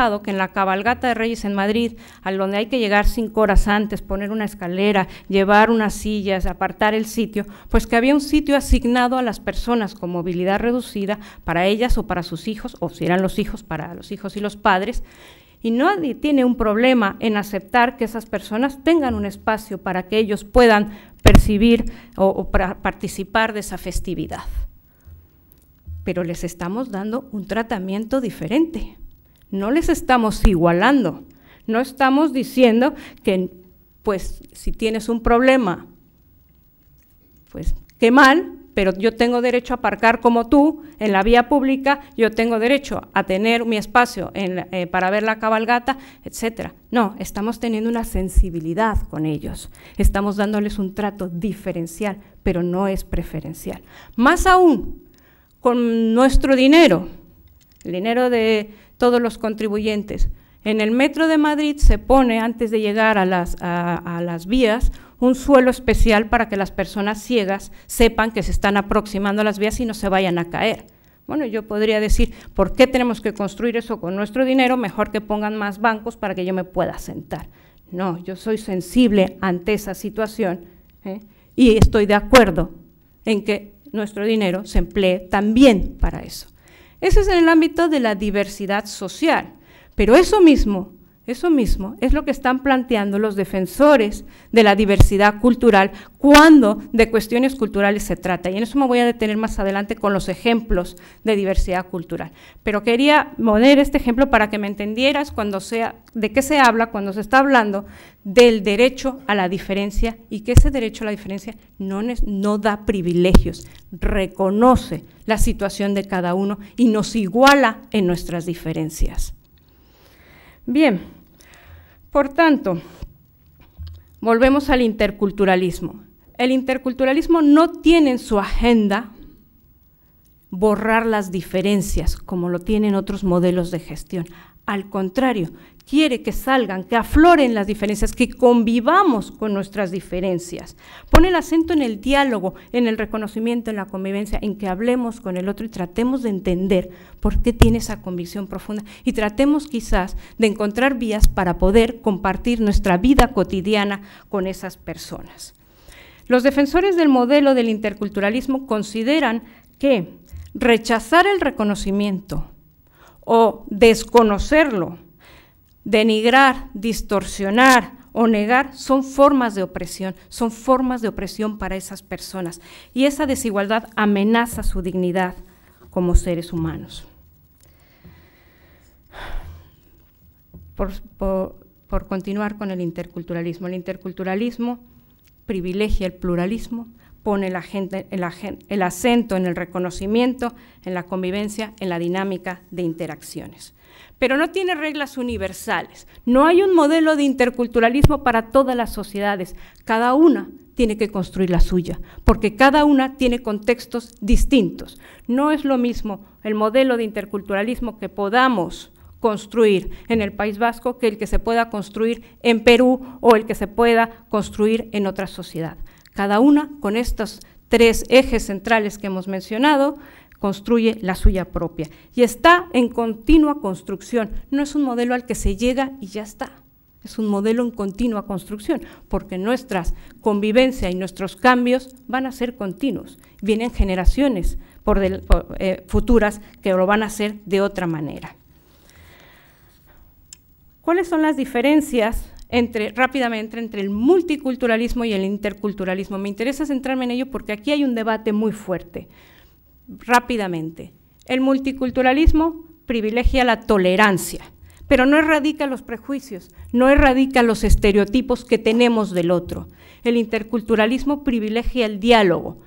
pensado que en la cabalgata de Reyes en Madrid, a donde hay que llegar 5 horas antes, poner una escalera, llevar unas sillas, apartar el sitio, pues que había un sitio asignado a las personas con movilidad reducida para ellas o para sus hijos, o si eran los hijos, para los hijos y los padres, y nadie tiene un problema en aceptar que esas personas tengan un espacio para que ellos puedan percibir o para participar de esa festividad. Pero les estamos dando un tratamiento diferente, no les estamos igualando, no estamos diciendo que, pues, si tienes un problema, pues, qué mal, pero yo tengo derecho a aparcar como tú en la vía pública, yo tengo derecho a tener mi espacio para ver la cabalgata, etcétera. No, estamos teniendo una sensibilidad con ellos, estamos dándoles un trato diferencial, pero no es preferencial. Más aún, con nuestro dinero, el dinero de todos los contribuyentes, en el metro de Madrid se pone, antes de llegar a las vías, un suelo especial para que las personas ciegas sepan que se están aproximando a las vías y no se vayan a caer. Bueno, yo podría decir, ¿por qué tenemos que construir eso con nuestro dinero? Mejor que pongan más bancos para que yo me pueda sentar. No, yo soy sensible ante esa situación, y estoy de acuerdo en que nuestro dinero se emplee también para eso. Ese es en el ámbito de la diversidad social, pero eso mismo es lo que están planteando los defensores de la diversidad cultural cuando de cuestiones culturales se trata, y en eso me voy a detener más adelante con los ejemplos de diversidad cultural. Pero quería poner este ejemplo para que me entendieras de qué se habla cuando se está hablando del derecho a la diferencia, y que ese derecho a la diferencia no da privilegios, reconoce la situación de cada uno y nos iguala en nuestras diferencias. Bien, por tanto, volvemos al interculturalismo. El interculturalismo no tiene en su agenda borrar las diferencias, como lo tienen otros modelos de gestión. Al contrario, quiere que salgan, que afloren las diferencias, que convivamos con nuestras diferencias. Pone el acento en el diálogo, en el reconocimiento, en la convivencia, en que hablemos con el otro y tratemos de entender por qué tiene esa convicción profunda y tratemos quizás de encontrar vías para poder compartir nuestra vida cotidiana con esas personas. Los defensores del modelo del interculturalismo consideran que rechazar el reconocimiento o desconocerlo, denigrar, distorsionar o negar son formas de opresión para esas personas, y esa desigualdad amenaza su dignidad como seres humanos. Por continuar con el interculturalismo privilegia el pluralismo, pone el acento en el reconocimiento, en la convivencia, en la dinámica de interacciones. Pero no tiene reglas universales, no hay un modelo de interculturalismo para todas las sociedades, cada una tiene que construir la suya, porque cada una tiene contextos distintos. No es lo mismo el modelo de interculturalismo que podamos construir en el País Vasco que el que se pueda construir en Perú o el que se pueda construir en otra sociedad. Cada una, con estos 3 ejes centrales que hemos mencionado, construye la suya propia y está en continua construcción. No es un modelo al que se llega y ya está, es un modelo en continua construcción, porque nuestra convivencia y nuestros cambios van a ser continuos. Vienen generaciones futuras que lo van a hacer de otra manera. ¿Cuáles son las diferencias rápidamente entre el multiculturalismo y el interculturalismo? Me interesa centrarme en ello porque aquí hay un debate muy fuerte. Rápidamente, el multiculturalismo privilegia la tolerancia, pero no erradica los prejuicios, no erradica los estereotipos que tenemos del otro. El interculturalismo privilegia el diálogo,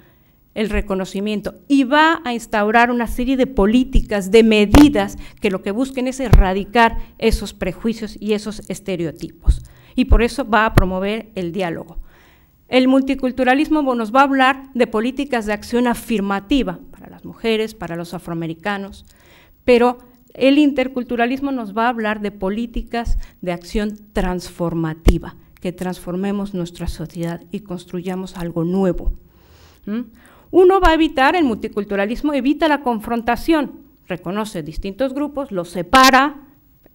el reconocimiento, y va a instaurar una serie de políticas, de medidas que lo que busquen es erradicar esos prejuicios y esos estereotipos, y por eso va a promover el diálogo. El multiculturalismo nos va a hablar de políticas de acción afirmativa para las mujeres, para los afroamericanos, pero el interculturalismo nos va a hablar de políticas de acción transformativa, que transformemos nuestra sociedad y construyamos algo nuevo. Uno va a evitar, el multiculturalismo evita la confrontación, reconoce distintos grupos, los separa,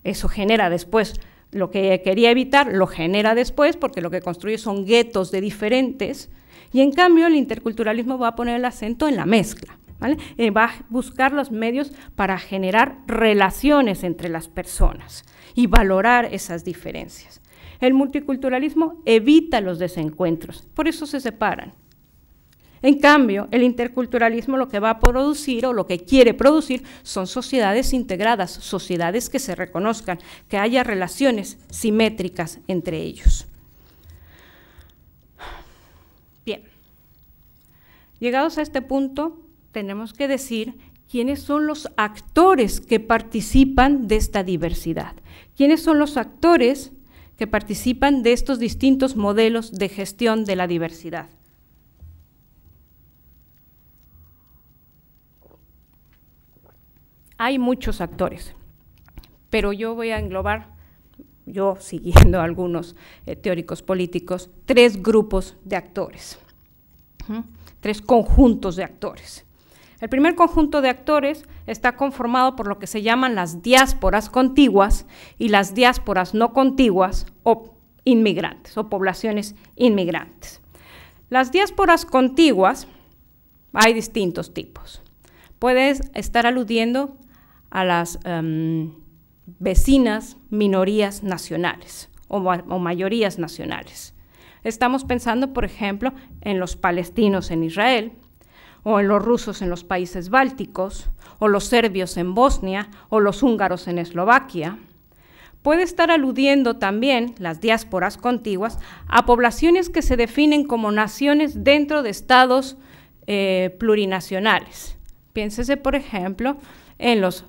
Eso genera después lo que quería evitar, lo genera después, porque lo que construye son guetos de diferentes, y en cambio el interculturalismo va a poner el acento en la mezcla, ¿vale? Va a buscar los medios para generar relaciones entre las personas y valorar esas diferencias. El multiculturalismo evita los desencuentros, por eso se separan. En cambio, el interculturalismo lo que va a producir o lo que quiere producir son sociedades integradas, sociedades que se reconozcan, que haya relaciones simétricas entre ellos. Bien, llegados a este punto, tenemos que decir quiénes son los actores que participan de esta diversidad, quiénes son los actores que participan de estos distintos modelos de gestión de la diversidad. Hay muchos actores, pero yo voy a englobar, yo siguiendo a algunos teóricos políticos, 3 grupos de actores, 3 conjuntos de actores. El primer conjunto de actores está conformado por lo que se llaman las diásporas contiguas y las diásporas no contiguas o inmigrantes o poblaciones inmigrantes. Las diásporas contiguas hay distintos tipos. Puedes estar aludiendo a las vecinas minorías nacionales o mayorías nacionales. Estamos pensando, por ejemplo, en los palestinos en Israel, o en los rusos en los países bálticos, o los serbios en Bosnia, o los húngaros en Eslovaquia. Puede estar aludiendo también, las diásporas contiguas, a poblaciones que se definen como naciones dentro de estados plurinacionales. Piénsese, por ejemplo, en los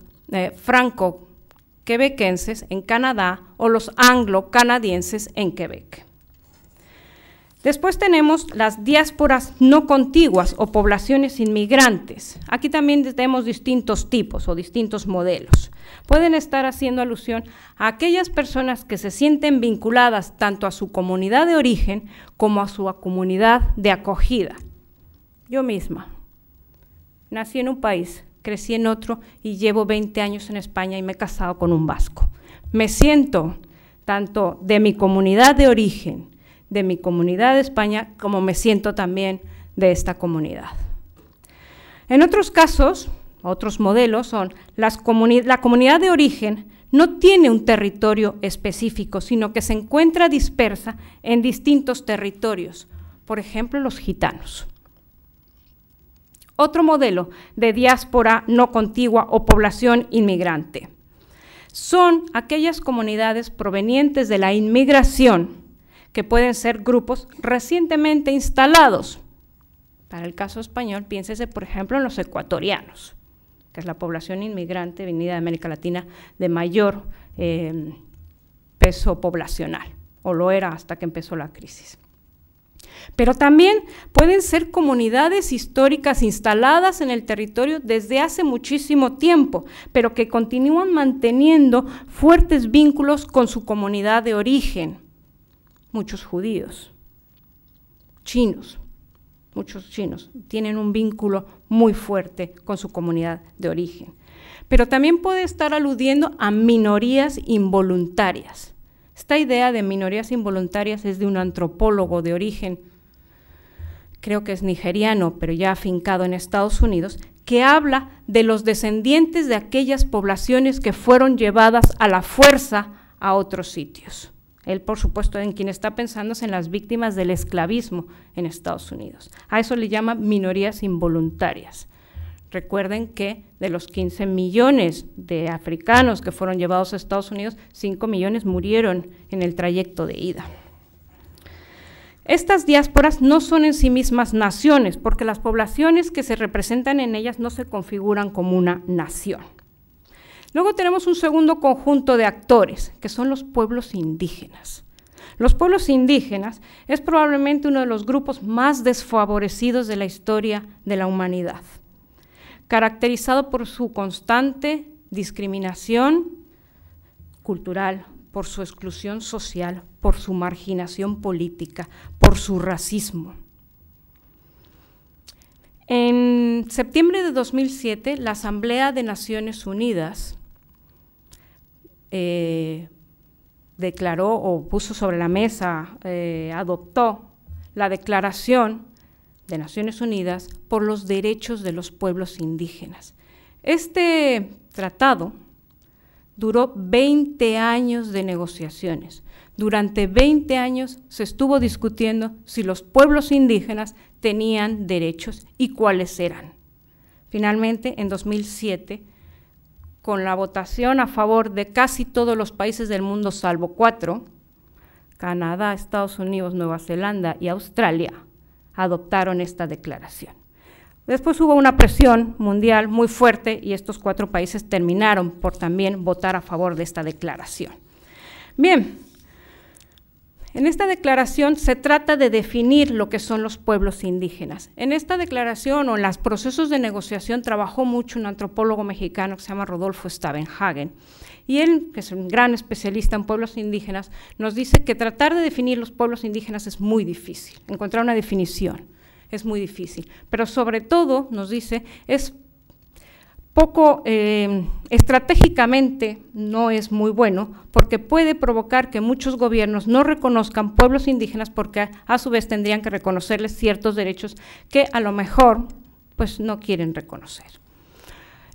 franco-quebequenses en Canadá o los anglo-canadienses en Quebec. Después tenemos las diásporas no contiguas o poblaciones inmigrantes. Aquí también tenemos distintos tipos o distintos modelos. Pueden estar haciendo alusión a aquellas personas que se sienten vinculadas tanto a su comunidad de origen como a su comunidad de acogida. Yo misma nací en un país, crecí en otro y llevo 20 años en España y me he casado con un vasco. Me siento tanto de mi comunidad de origen, de mi comunidad de España, como me siento también de esta comunidad. En otros casos, otros modelos son la comunidad de origen no tiene un territorio específico, sino que se encuentra dispersa en distintos territorios, por ejemplo, los gitanos. Otro modelo de diáspora no contigua o población inmigrante son aquellas comunidades provenientes de la inmigración, que pueden ser grupos recientemente instalados. Para el caso español, piénsese, por ejemplo, en los ecuatorianos, que es la población inmigrante venida de América Latina de mayor peso poblacional, o lo era hasta que empezó la crisis. Pero también pueden ser comunidades históricas instaladas en el territorio desde hace muchísimo tiempo, pero que continúan manteniendo fuertes vínculos con su comunidad de origen. Muchos judíos, chinos, muchos chinos tienen un vínculo muy fuerte con su comunidad de origen. Pero también puede estar aludiendo a minorías involuntarias. Esta idea de minorías involuntarias es de un antropólogo de origen, creo que es nigeriano, pero ya afincado en Estados Unidos, que habla de los descendientes de aquellas poblaciones que fueron llevadas a la fuerza a otros sitios. Él, por supuesto, en quien está pensando es en las víctimas del esclavismo en Estados Unidos. A eso le llama minorías involuntarias. Recuerden que de los 15 millones de africanos que fueron llevados a Estados Unidos, 5 millones murieron en el trayecto de ida. Estas diásporas no son en sí mismas naciones, porque las poblaciones que se representan en ellas no se configuran como una nación. Luego tenemos un segundo conjunto de actores, que son los pueblos indígenas. Los pueblos indígenas es probablemente uno de los grupos más desfavorecidos de la historia de la humanidad, caracterizado por su constante discriminación cultural, por su exclusión social, por su marginación política, por su racismo. En septiembre de 2007, la Asamblea de Naciones Unidas declaró o puso sobre la mesa, adoptó la Declaración de Naciones Unidas por los Derechos de los Pueblos Indígenas. Este tratado duró 20 años de negociaciones. Durante 20 años se estuvo discutiendo si los pueblos indígenas tenían derechos y cuáles eran. Finalmente, en 2007, con la votación a favor de casi todos los países del mundo, salvo 4, Canadá, Estados Unidos, Nueva Zelanda y Australia, adoptaron esta declaración. Después hubo una presión mundial muy fuerte y estos 4 países terminaron por también votar a favor de esta declaración. Bien, en esta declaración se trata de definir lo que son los pueblos indígenas. En esta declaración o en los procesos de negociación trabajó mucho un antropólogo mexicano que se llama Rodolfo Stavenhagen. Y él, que es un gran especialista en pueblos indígenas, nos dice que tratar de definir los pueblos indígenas es muy difícil, encontrar una definición es muy difícil, pero sobre todo, nos dice, es poco, estratégicamente no es muy bueno, porque puede provocar que muchos gobiernos no reconozcan pueblos indígenas porque a su vez tendrían que reconocerles ciertos derechos que a lo mejor pues no quieren reconocer.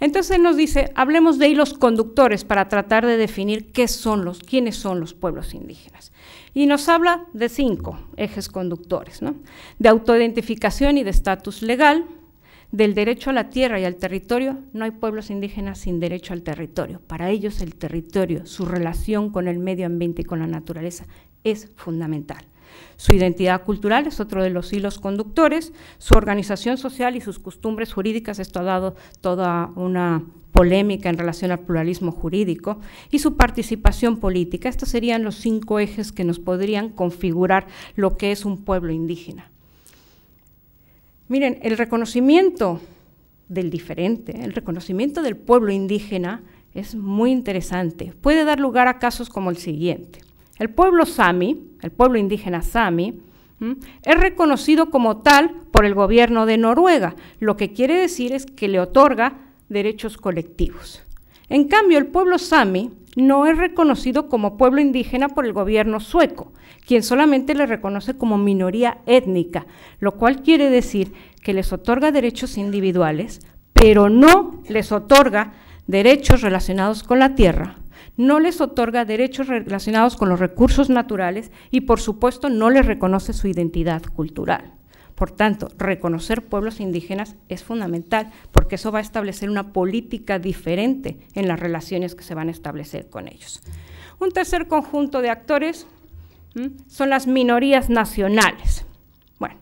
Entonces él nos dice, hablemos de hilos conductores para tratar de definir quiénes son los pueblos indígenas. Y nos habla de 5 ejes conductores, ¿no? De autoidentificación y de estatus legal, del derecho a la tierra y al territorio. No hay pueblos indígenas sin derecho al territorio. Para ellos el territorio, su relación con el medio ambiente y con la naturaleza es fundamental. Su identidad cultural es otro de los hilos conductores, su organización social y sus costumbres jurídicas, esto ha dado toda una polémica en relación al pluralismo jurídico, y su participación política. Estos serían los 5 ejes que nos podrían configurar lo que es un pueblo indígena. Miren, el reconocimiento del diferente, el reconocimiento del pueblo indígena es muy interesante. Puede dar lugar a casos como el siguiente. El pueblo Sami, el pueblo indígena Sami, es reconocido como tal por el gobierno de Noruega, lo que quiere decir es que le otorga derechos colectivos. En cambio, el pueblo Sami no es reconocido como pueblo indígena por el gobierno sueco, quien solamente le reconoce como minoría étnica, lo cual quiere decir que les otorga derechos individuales, pero no les otorga derechos relacionados con la tierra, no les otorga derechos relacionados con los recursos naturales y, por supuesto, no les reconoce su identidad cultural. Por tanto, reconocer pueblos indígenas es fundamental porque eso va a establecer una política diferente en las relaciones que se van a establecer con ellos. Un tercer conjunto de actores son las minorías nacionales. Bueno,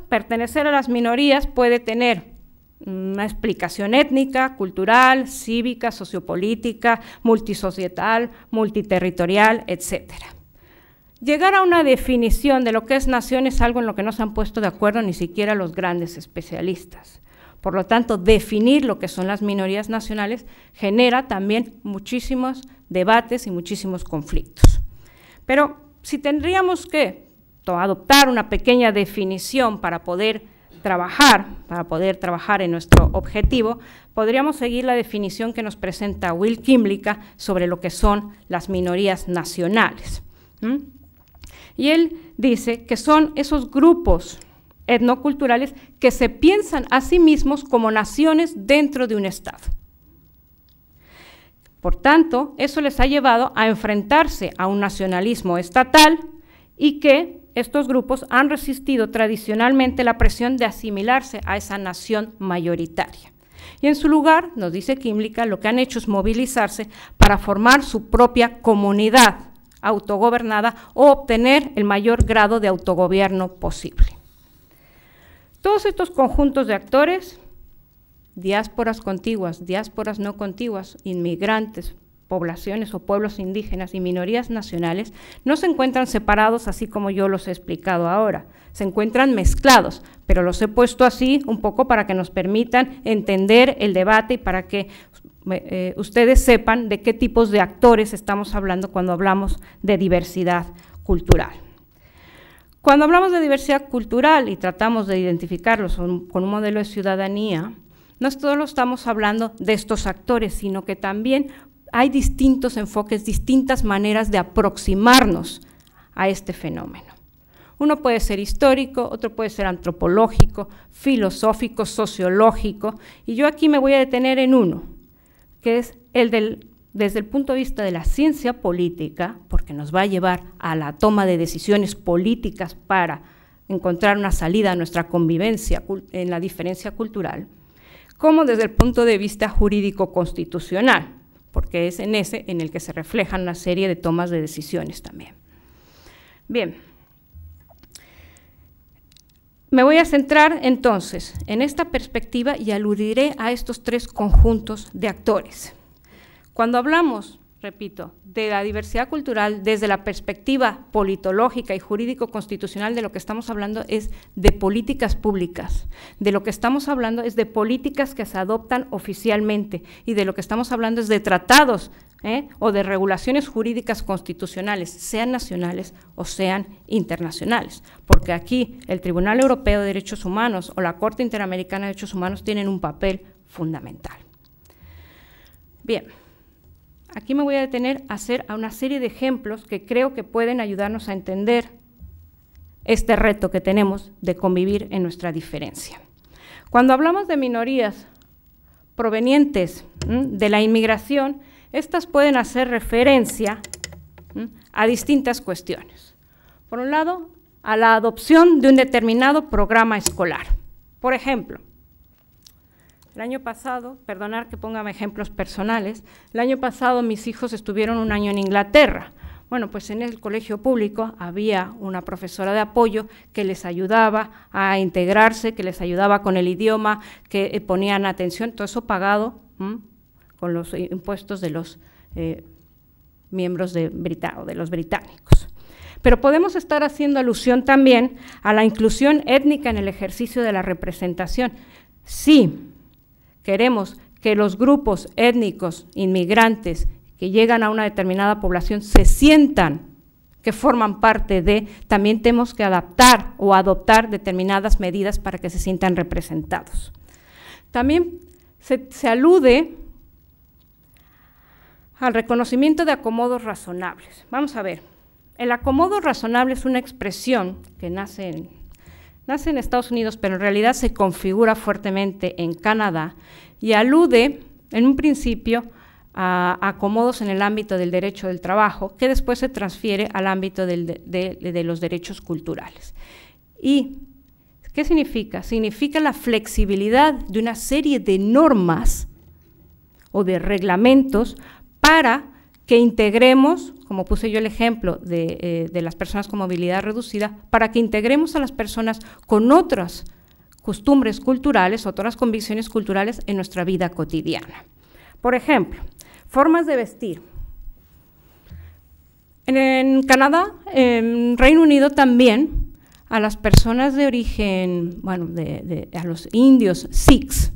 pertenecer a las minorías puede tener una explicación étnica, cultural, cívica, sociopolítica, multisocietal, multiterritorial, etcétera. Llegar a una definición de lo que es nación es algo en lo que no se han puesto de acuerdo ni siquiera los grandes especialistas. Por lo tanto, definir lo que son las minorías nacionales genera también muchísimos debates y muchísimos conflictos. Pero si tendríamos que adoptar una pequeña definición para poder trabajar en nuestro objetivo, podríamos seguir la definición que nos presenta Will Kimlicka sobre lo que son las minorías nacionales. Y él dice que son esos grupos etnoculturales que se piensan a sí mismos como naciones dentro de un Estado. Por tanto, eso les ha llevado a enfrentarse a un nacionalismo estatal y que estos grupos han resistido tradicionalmente la presión de asimilarse a esa nación mayoritaria. Y en su lugar, nos dice Kimlicka, lo que han hecho es movilizarse para formar su propia comunidad autogobernada o obtener el mayor grado de autogobierno posible. Todos estos conjuntos de actores, diásporas contiguas, diásporas no contiguas, inmigrantes, poblaciones o pueblos indígenas y minorías nacionales, no se encuentran separados así como yo los he explicado ahora, se encuentran mezclados, pero los he puesto así un poco para que nos permitan entender el debate y para que ustedes sepan de qué tipos de actores estamos hablando cuando hablamos de diversidad cultural. Cuando hablamos de diversidad cultural y tratamos de identificarlos con un modelo de ciudadanía, no solo estamos hablando de estos actores, sino que también hay distintos enfoques, distintas maneras de aproximarnos a este fenómeno. Uno puede ser histórico, otro puede ser antropológico, filosófico, sociológico, y yo aquí me voy a detener en uno, que es desde el punto de vista de la ciencia política, porque nos va a llevar a la toma de decisiones políticas para encontrar una salida a nuestra convivencia en la diferencia cultural, como desde el punto de vista jurídico-constitucional, porque es en ese en el que se reflejan una serie de tomas de decisiones también. Bien, me voy a centrar entonces en esta perspectiva y aludiré a estos tres conjuntos de actores. Cuando hablamos, repito, de la diversidad cultural desde la perspectiva politológica y jurídico-constitucional, de lo que estamos hablando es de políticas públicas, de lo que estamos hablando es de políticas que se adoptan oficialmente y de lo que estamos hablando es de tratados o de regulaciones jurídicas constitucionales, sean nacionales o sean internacionales, porque aquí el Tribunal Europeo de Derechos Humanos o la Corte Interamericana de Derechos Humanos tienen un papel fundamental. Bien. Aquí me voy a detener a hacer una serie de ejemplos que creo que pueden ayudarnos a entender este reto que tenemos de convivir en nuestra diferencia. Cuando hablamos de minorías provenientes de la inmigración, estas pueden hacer referencia a distintas cuestiones. Por un lado, a la adopción de un determinado programa escolar. Por ejemplo, el año pasado, perdonar que ponga ejemplos personales, el año pasado mis hijos estuvieron un año en Inglaterra. Bueno, pues en el colegio público había una profesora de apoyo que les ayudaba a integrarse, que les ayudaba con el idioma, que ponían atención, todo eso pagado con los impuestos de los miembros de los británicos. Pero podemos estar haciendo alusión también a la inclusión étnica en el ejercicio de la representación. Sí. Queremos que los grupos étnicos inmigrantes que llegan a una determinada población se sientan que forman parte de, también tenemos que adaptar o adoptar determinadas medidas para que se sientan representados. También se alude al reconocimiento de acomodos razonables. Vamos a ver, el acomodo razonable es una expresión que nace en Estados Unidos, pero en realidad se configura fuertemente en Canadá y alude en un principio a acomodos en el ámbito del derecho del trabajo, que después se transfiere al ámbito de los derechos culturales. ¿Y qué significa? Significa la flexibilidad de una serie de normas o de reglamentos para que integremos, como puse yo el ejemplo de las personas con movilidad reducida, para que integremos a las personas con otras costumbres culturales, otras convicciones culturales en nuestra vida cotidiana. Por ejemplo, formas de vestir. En Canadá, en Reino Unido también, a las personas de origen, bueno, a los indios sikhs,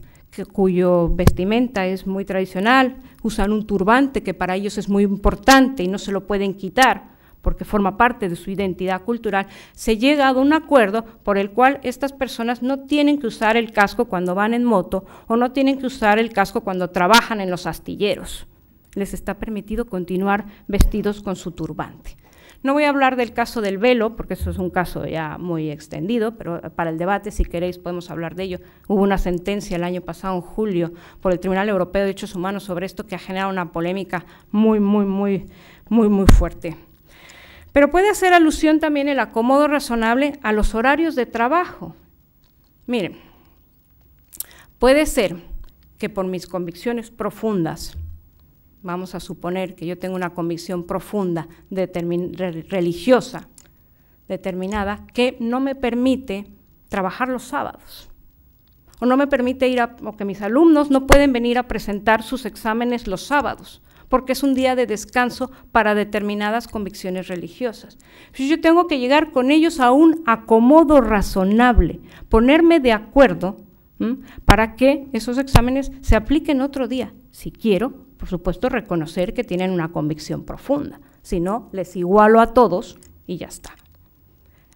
cuyo vestimenta es muy tradicional, usan un turbante que para ellos es muy importante y no se lo pueden quitar porque forma parte de su identidad cultural, se llega a un acuerdo por el cual estas personas no tienen que usar el casco cuando van en moto o no tienen que usar el casco cuando trabajan en los astilleros. Les está permitido continuar vestidos con su turbante. No voy a hablar del caso del velo, porque eso es un caso ya muy extendido, pero para el debate, si queréis, podemos hablar de ello. Hubo una sentencia el año pasado, en julio, por el Tribunal Europeo de Derechos Humanos sobre esto que ha generado una polémica muy fuerte. Pero puede hacer alusión también el acomodo razonable a los horarios de trabajo. Miren, puede ser que por mis convicciones profundas, vamos a suponer que yo tengo una convicción profunda, religiosa, determinada, que no me permite trabajar los sábados, o no me permite o que mis alumnos no pueden venir a presentar sus exámenes los sábados, porque es un día de descanso para determinadas convicciones religiosas. Yo tengo que llegar con ellos a un acomodo razonable, ponerme de acuerdo para que esos exámenes se apliquen otro día, si quiero, por supuesto, reconocer que tienen una convicción profunda, si no, les igualo a todos y ya está.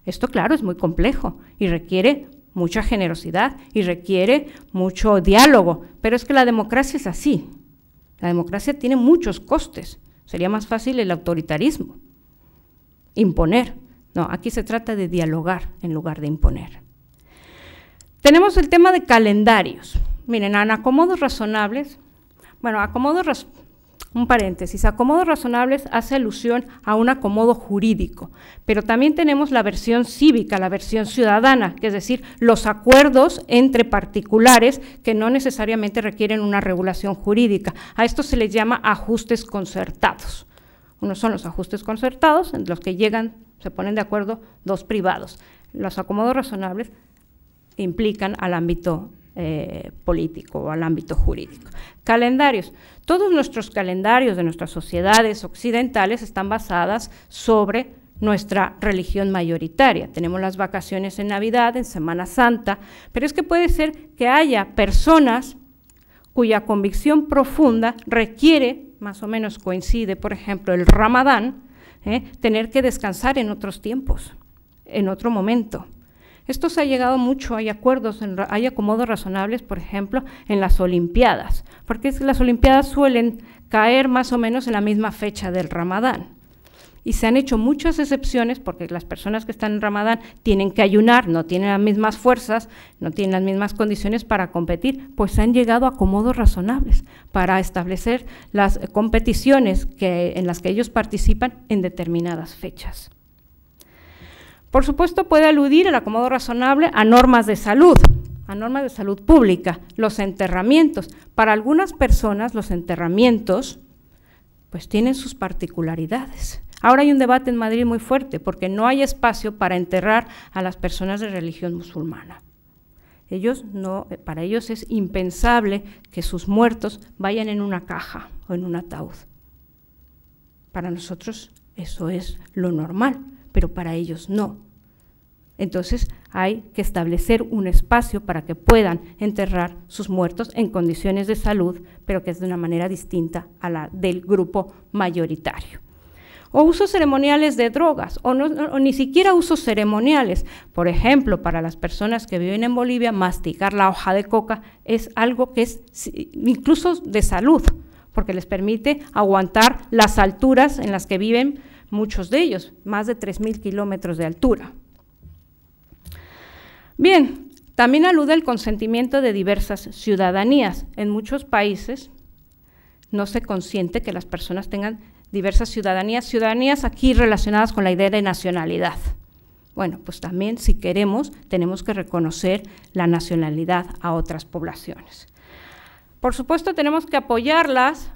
Esto, claro, es muy complejo y requiere mucha generosidad y requiere mucho diálogo, pero es que la democracia es así. La democracia tiene muchos costes, sería más fácil el autoritarismo, imponer. No, aquí se trata de dialogar en lugar de imponer. Tenemos el tema de calendarios. Miren, en acomodos razonables, bueno, un paréntesis, acomodos razonables hace alusión a un acomodo jurídico, pero también tenemos la versión cívica, la versión ciudadana, que es decir, los acuerdos entre particulares que no necesariamente requieren una regulación jurídica. A esto se les llama ajustes concertados. Unos son los ajustes concertados, en los que se ponen de acuerdo dos privados. Los acomodos razonables implican al ámbito político o al ámbito jurídico. Calendarios. Todos nuestros calendarios de nuestras sociedades occidentales están basadas sobre nuestra religión mayoritaria. Tenemos las vacaciones en Navidad, en Semana Santa, pero es que puede ser que haya personas cuya convicción profunda requiere, más o menos coincide, por ejemplo, el Ramadán, tener que descansar en otros tiempos, en otro momento. Esto se ha llegado mucho, hay acuerdos, hay acomodos razonables, por ejemplo, en las Olimpiadas, porque las Olimpiadas suelen caer más o menos en la misma fecha del Ramadán. Y se han hecho muchas excepciones porque las personas que están en Ramadán tienen que ayunar, no tienen las mismas fuerzas, no tienen las mismas condiciones para competir, pues se han llegado a acomodos razonables para establecer las competiciones en las que ellos participan en determinadas fechas. Por supuesto, puede aludir el acomodo razonable a normas de salud pública, los enterramientos. Para algunas personas, los enterramientos pues tienen sus particularidades. Ahora hay un debate en Madrid muy fuerte, porque no hay espacio para enterrar a las personas de religión musulmana. Para ellos es impensable que sus muertos vayan en una caja o en un ataúd. Para nosotros eso es lo normal, pero para ellos no. Entonces hay que establecer un espacio para que puedan enterrar sus muertos en condiciones de salud, pero que es de una manera distinta a la del grupo mayoritario. O usos ceremoniales de drogas, o ni siquiera usos ceremoniales. Por ejemplo, para las personas que viven en Bolivia, masticar la hoja de coca es algo que es incluso de salud, porque les permite aguantar las alturas en las que viven muchos de ellos, más de 3.000 kilómetros de altura. Bien, también alude al consentimiento de diversas ciudadanías. En muchos países no se consiente que las personas tengan diversas ciudadanías aquí relacionadas con la idea de nacionalidad. Bueno, pues también si queremos tenemos que reconocer la nacionalidad a otras poblaciones. Por supuesto tenemos que apoyarlas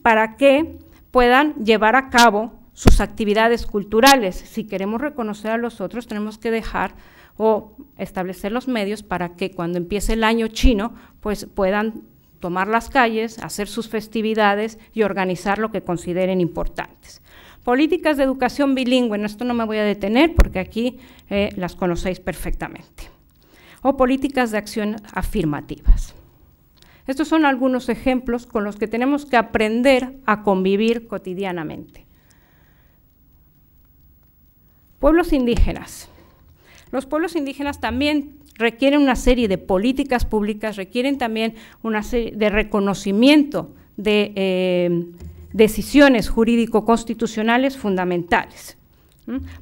para que puedan llevar a cabo sus actividades culturales. Si queremos reconocer a los otros, tenemos que dejar o establecer los medios para que cuando empiece el año chino, pues puedan tomar las calles, hacer sus festividades y organizar lo que consideren importantes. Políticas de educación bilingüe, en esto no me voy a detener porque aquí las conocéis perfectamente. O políticas de acción afirmativas. Estos son algunos ejemplos con los que tenemos que aprender a convivir cotidianamente. Pueblos indígenas. Los pueblos indígenas también requieren una serie de políticas públicas, requieren también una serie de reconocimiento de decisiones jurídico-constitucionales fundamentales.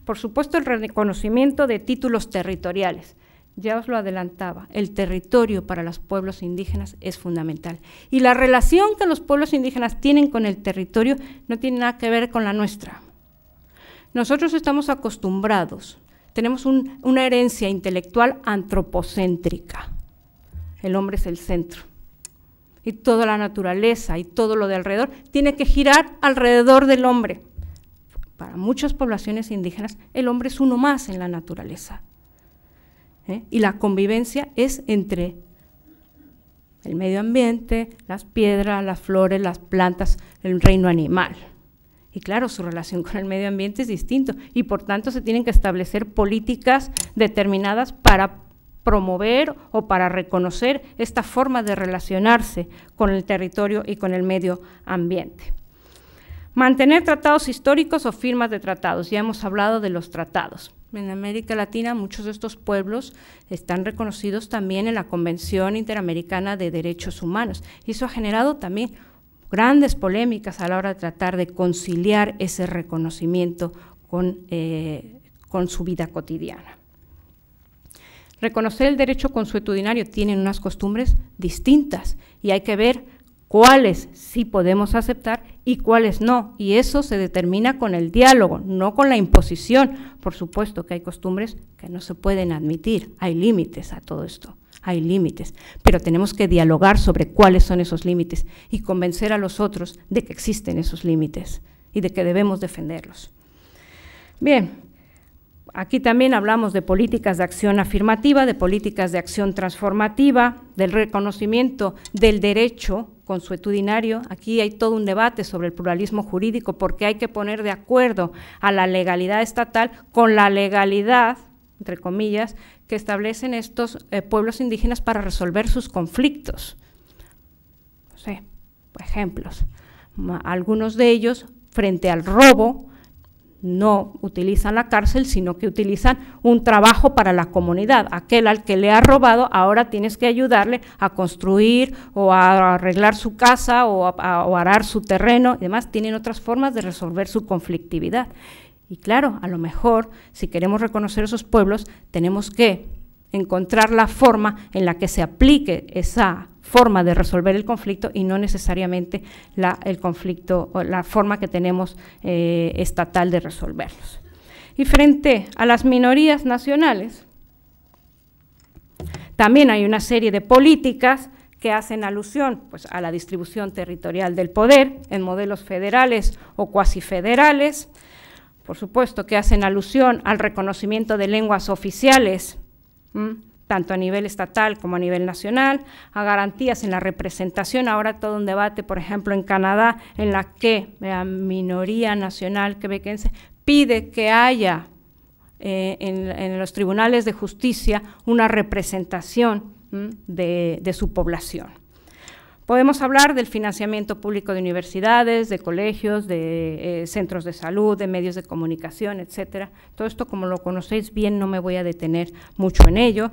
Por supuesto, el reconocimiento de títulos territoriales. Ya os lo adelantaba, el territorio para los pueblos indígenas es fundamental. Y la relación que los pueblos indígenas tienen con el territorio no tiene nada que ver con la nuestra. Nosotros estamos acostumbrados, tenemos una herencia intelectual antropocéntrica. El hombre es el centro. Y toda la naturaleza y todo lo de alrededor tiene que girar alrededor del hombre. Para muchas poblaciones indígenas, el hombre es uno más en la naturaleza. Y la convivencia es entre el medio ambiente, las piedras, las flores, las plantas, el reino animal. Y claro, su relación con el medio ambiente es distinto y por tanto se tienen que establecer políticas determinadas para promover o para reconocer esta forma de relacionarse con el territorio y con el medio ambiente. Mantener tratados históricos o firmas de tratados, ya hemos hablado de los tratados. En América Latina muchos de estos pueblos están reconocidos también en la Convención Interamericana de Derechos Humanos y eso ha generado también grandes polémicas a la hora de tratar de conciliar ese reconocimiento con su vida cotidiana. Reconocer el derecho consuetudinario tiene unas costumbres distintas y hay que ver cuáles sí podemos aceptar y cuáles no, y eso se determina con el diálogo, no con la imposición. Por supuesto que hay costumbres que no se pueden admitir, hay límites a todo esto, hay límites, pero tenemos que dialogar sobre cuáles son esos límites y convencer a los otros de que existen esos límites y de que debemos defenderlos. Bien, aquí también hablamos de políticas de acción afirmativa, de políticas de acción transformativa, del reconocimiento del derecho consuetudinario. Aquí hay todo un debate sobre el pluralismo jurídico porque hay que poner de acuerdo a la legalidad estatal con la legalidad, entre comillas, que establecen estos pueblos indígenas para resolver sus conflictos. No sé, ejemplos. Algunos de ellos, frente al robo, no utilizan la cárcel, sino que utilizan un trabajo para la comunidad. Aquel al que le ha robado, ahora tienes que ayudarle a construir o a arreglar su casa o a arar su terreno y demás. Tienen otras formas de resolver su conflictividad. Y claro, a lo mejor, si queremos reconocer esos pueblos, tenemos que encontrar la forma en la que se aplique esa forma de resolver el conflicto y no necesariamente el conflicto o la forma que tenemos estatal de resolverlos. Y frente a las minorías nacionales, también hay una serie de políticas que hacen alusión pues, a la distribución territorial del poder en modelos federales o cuasi federales, por supuesto que hacen alusión al reconocimiento de lenguas oficiales, tanto a nivel estatal como a nivel nacional, a garantías en la representación. Ahora todo un debate, por ejemplo, en Canadá, en la que la minoría nacional quebequense pide que haya en los tribunales de justicia una representación de su población. Podemos hablar del financiamiento público de universidades, de colegios, de centros de salud, de medios de comunicación, etcétera. Todo esto, como lo conocéis bien, no me voy a detener mucho en ello,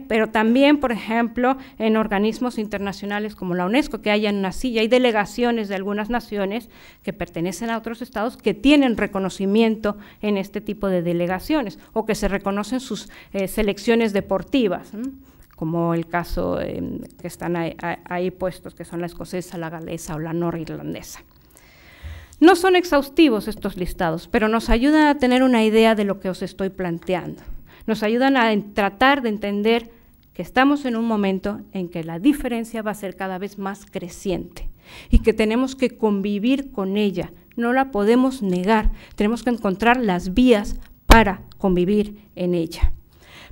pero también, por ejemplo, en organismos internacionales como la UNESCO, que haya una silla, hay delegaciones de algunas naciones que pertenecen a otros estados que tienen reconocimiento en este tipo de delegaciones o que se reconocen sus selecciones deportivas, como el caso que están ahí puestos, que son la escocesa, la galesa o la norirlandesa. No son exhaustivos estos listados, pero nos ayudan a tener una idea de lo que os estoy planteando. Nos ayudan a tratar de entender que estamos en un momento en que la diferencia va a ser cada vez más creciente y que tenemos que convivir con ella, no la podemos negar, tenemos que encontrar las vías para convivir en ella.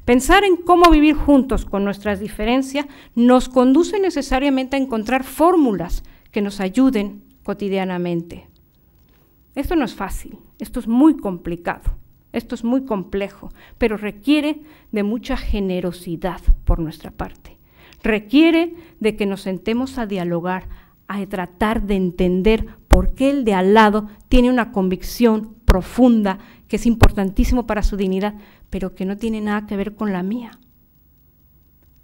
Pensar en cómo vivir juntos con nuestras diferencias nos conduce necesariamente a encontrar fórmulas que nos ayuden cotidianamente. Esto no es fácil, esto es muy complicado, esto es muy complejo, pero requiere de mucha generosidad por nuestra parte. Requiere de que nos sentemos a dialogar, a tratar de entender por qué el de al lado tiene una convicción profunda que es importantísimo para su dignidad, pero que no tiene nada que ver con la mía.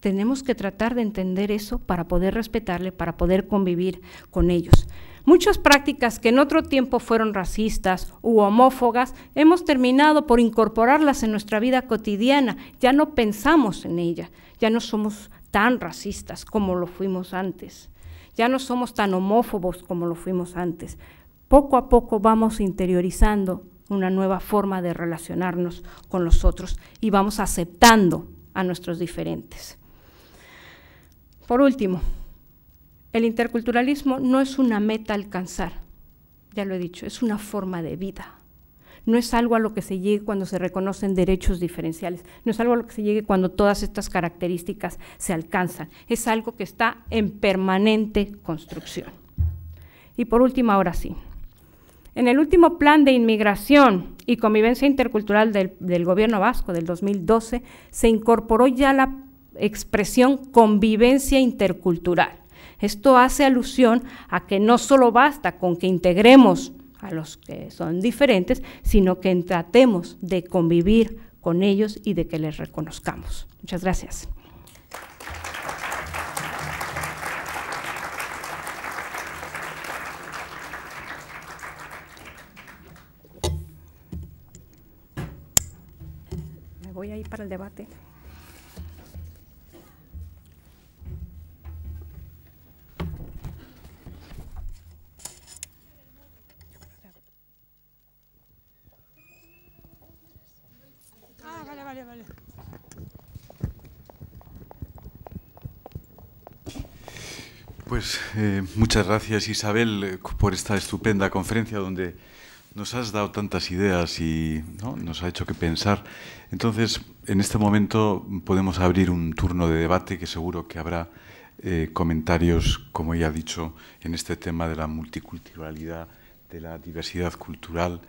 Tenemos que tratar de entender eso para poder respetarle, para poder convivir con ellos. Muchas prácticas que en otro tiempo fueron racistas u homófobas, hemos terminado por incorporarlas en nuestra vida cotidiana. Ya no pensamos en ella, ya no somos tan racistas como lo fuimos antes, ya no somos tan homófobos como lo fuimos antes. Poco a poco vamos interiorizando una nueva forma de relacionarnos con los otros y vamos aceptando a nuestros diferentes. Por último, el interculturalismo no es una meta a alcanzar, ya lo he dicho, es una forma de vida. No es algo a lo que se llegue cuando se reconocen derechos diferenciales, no es algo a lo que se llegue cuando todas estas características se alcanzan, es algo que está en permanente construcción. Y por último, ahora sí. En el último plan de inmigración y convivencia intercultural del gobierno vasco del 2012, se incorporó ya la expresión convivencia intercultural. Esto hace alusión a que no solo basta con que integremos a los que son diferentes, sino que tratemos de convivir con ellos y de que les reconozcamos. Muchas gracias. voy a ir para el debate. Vale. Pues muchas gracias, Isabel, por esta estupenda conferencia donde nos has dado tantas ideas y, ¿no?, nos ha hecho que pensar. Entonces, en este momento podemos abrir un turno de debate que seguro que habrá comentarios, como ella ha dicho, en este tema de la multiculturalidad, de la diversidad cultural,